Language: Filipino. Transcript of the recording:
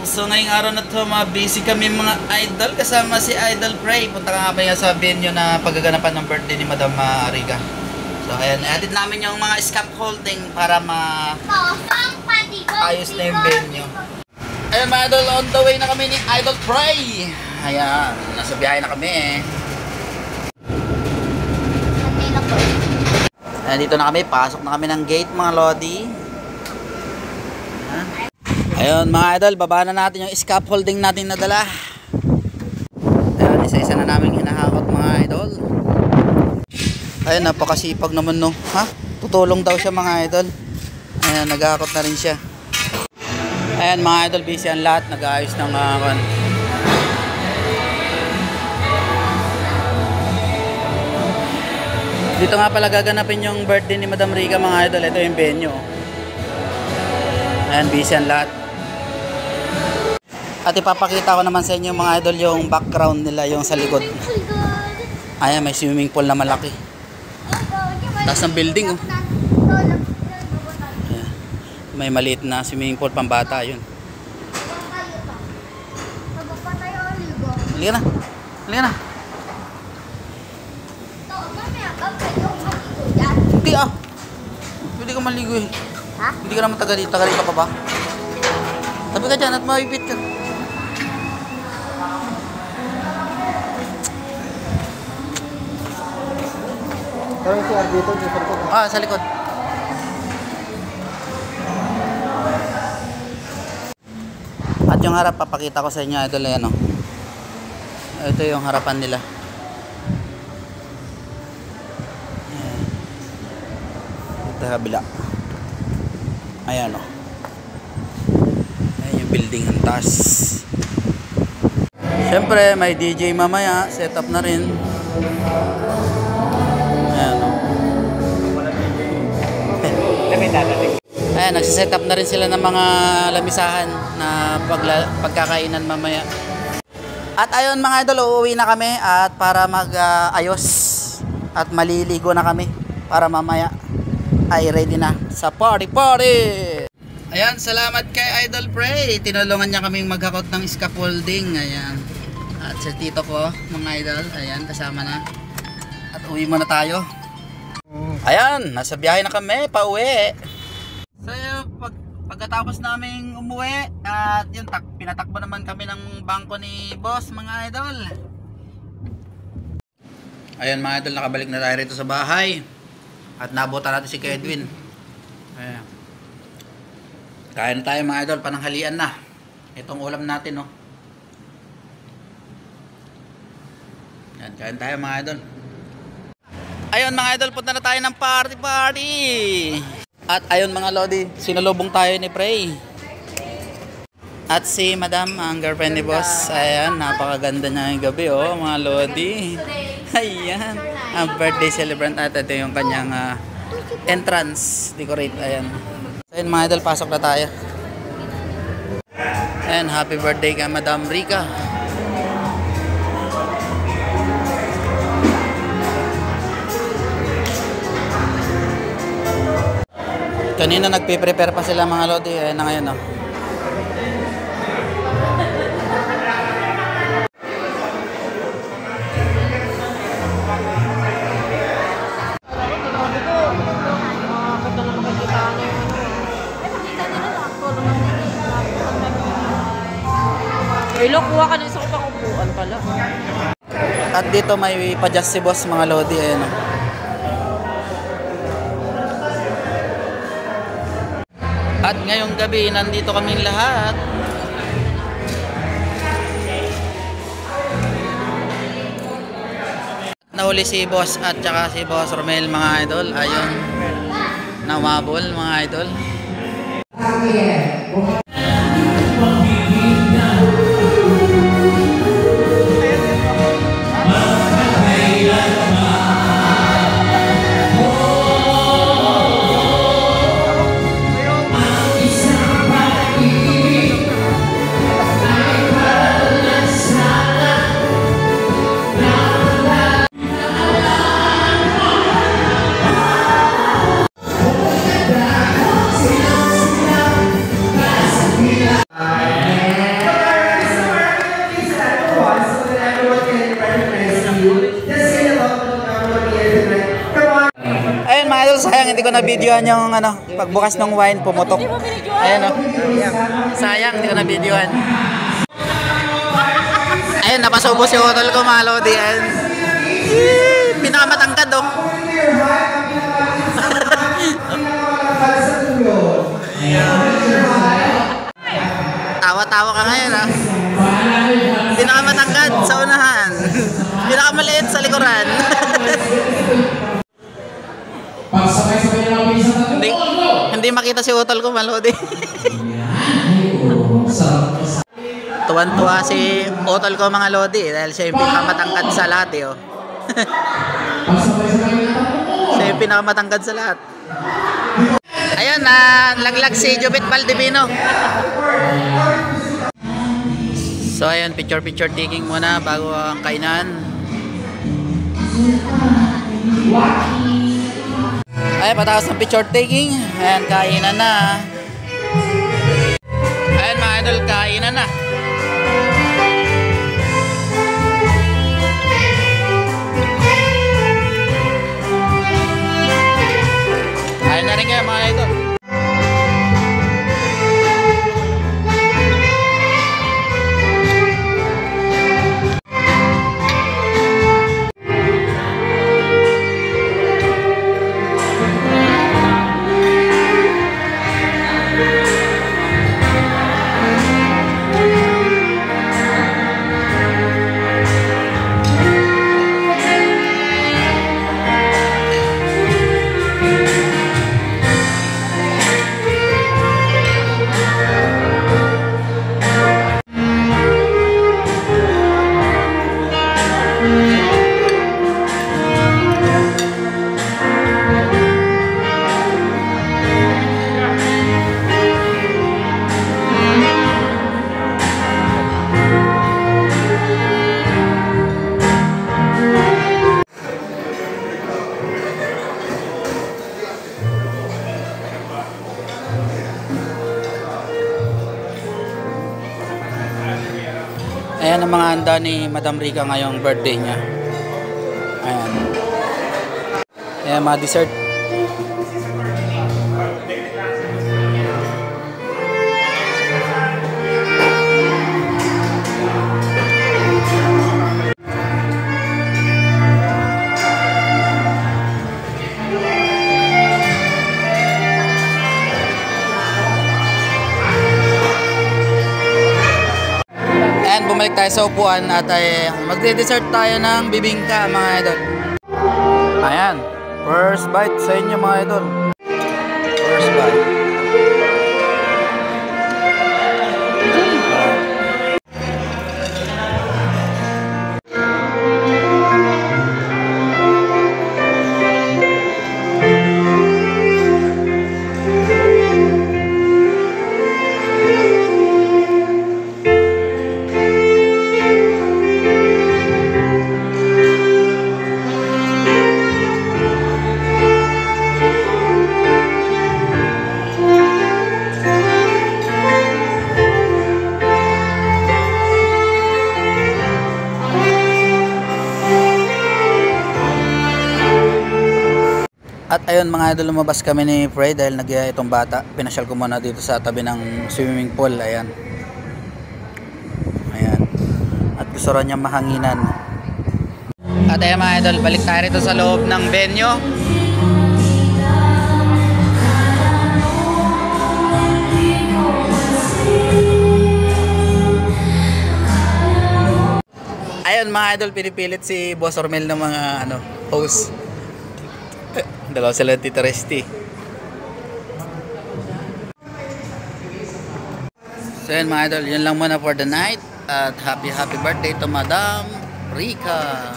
So ngayong araw na to, mga busy kami mga idol. Kasama si Idol Prey. Punta ka nga ba sa venue na paggaganapan ng birthday ni Madam Riga. So ayan, edit namin yung mga scaffolding para ayos na yung venue. Ayan mga idol, on the way na kami ni Idol Prey. Ayan, nasa biyahe na kami eh. Ayan, dito na kami, pasok na kami ng gate mga lodi. Ayun mga idol, baba na natin yung scaffolding natin na dala. Ayun, isa-isa na namin hinahakot mga idol. Ayun, napakasipag naman no. Ha? Tutulong daw siya mga idol. Ayun, naghahakot na rin siya. Ayun mga idol, busy ang lahat. Nag-aayos ng dito nga pala gaganapin yung birthday ni Madam Riga mga idol. Ito yung venue. Ayun, busy ang lahat. At ipapakita ko naman sa inyo mga idol yung background nila, yung sa likod. Ayan, may swimming pool na malaki. Taas ng building oh. Ayan. May maliit na swimming pool pambata yun. Halika na. Halika na. Hindi ah. Hindi ka maligo eh. Ha? Hindi ka naman taga dito pa ba? Tabi ka dyan at mabibit ka. Pero yung CR dito, sa likod. Ah, sa likod. At yung harap, papakita ko sa inyo. Ito lang yan, oh. Ito yung harapan nila. Ayan. Ito kabila. Ayan, oh. Ayan yung building ang taas. Siyempre, may DJ mamaya. Set up na rin. Ayan, nagsiset up na rin sila ng mga lamisahan na pagkakainan mamaya. At ayun mga idol, uuwi na kami at para mag-ayos at maliligo na kami para mamaya ay ready na sa party. Ayan, salamat kay Idol Prey. Tinulungan niya kaming maghakot ng scaffolding. Ayan. At sa tito ko, mga idol, ayan, kasama na. At uwi muna tayo. Ayan, nasa biyahe na kami, pauwi. So pagkatapos naming umuwi at yun, pinatakbo naman kami ng bangko ni boss mga idol. Ayan mga idol, nakabalik na tayo rito sa bahay. At nabutan natin si Edwin. Ayan. Kain na tayo mga idol, pananghalian na. Itong ulam natin oh. Ayan, kain tayo mga idol. Ayun mga idol, punta na tayo ng party. At ayun mga lodi, sinalubong tayo ni Prey. At si Madam, ang girlfriend ni boss. Ayan, napakaganda niya yung gabi oh mga lodi. Ayan, ang birthday celebrant at ito yung kanyang entrance decorate. Ayan. So ayun mga idol, pasok na tayo. Ayan, happy birthday kay Madam Riga. Kanina nagpe-prepare pa sila mga lodi. Ayan na ngayon oh. Ilo, kuha ka na isa ko pang upuan pala. At dito may pa-just si boss mga lodi. Ayan oh. At ngayong gabi, nandito kaming lahat. Nahuli si boss at saka si boss Romel mga idol. Ayun, namabol mga idol. hindi ko na-videohan yung ano, pagbukas ng wine, pumutok. Ayan o. Sayang, hindi ko na-videohan. Ayun, napasubo si Otol ko, mga lodi. Ayun. Pinakamatangkad oh. Tawa-tawa ka ngayon ah. Pinakamatangkad sa unahan. Pinakamaliit sa likuran. hindi makita si Otol ko, mga lodi. Tuwan-tuwa si Otol ko, mga lodi, dahil siya yung pinakamatangkad sa lahat eh, oh. Siya yung pinakamatangkad sa lahat. Ayun, laglag si Jubit Valdivino. So ayun, picture taking muna bago ang kainan. Ay, patapos ng picture taking. Ayan, kainan na. Ayan mga idol, kainan na. Ayan na rin kayo mga idol. Ayan ang mga handa ni Madam Rica ngayong birthday niya. Ayan. Ayan mga dessert. Bumalik tayo sa upuan at magde-dessert tayo ng bibingka, mga idol. Ayan, first bite sa inyo, mga idol. First bite. At ayun mga idol, lumabas kami ni Fred dahil nagyaya itong bata. Pinasyal ko muna dito sa tabi ng swimming pool. Ayan. Ayan. At gusto rin niya mahanginan. At ayun mga idol, balik tayo rito sa loob ng venue. Ayun mga idol, pinipilit si Boss Ormel ng mga host. Dalawa sila Tita Resty. So yun mga idol, yun lang muna for the night. At happy birthday to Madam Rica.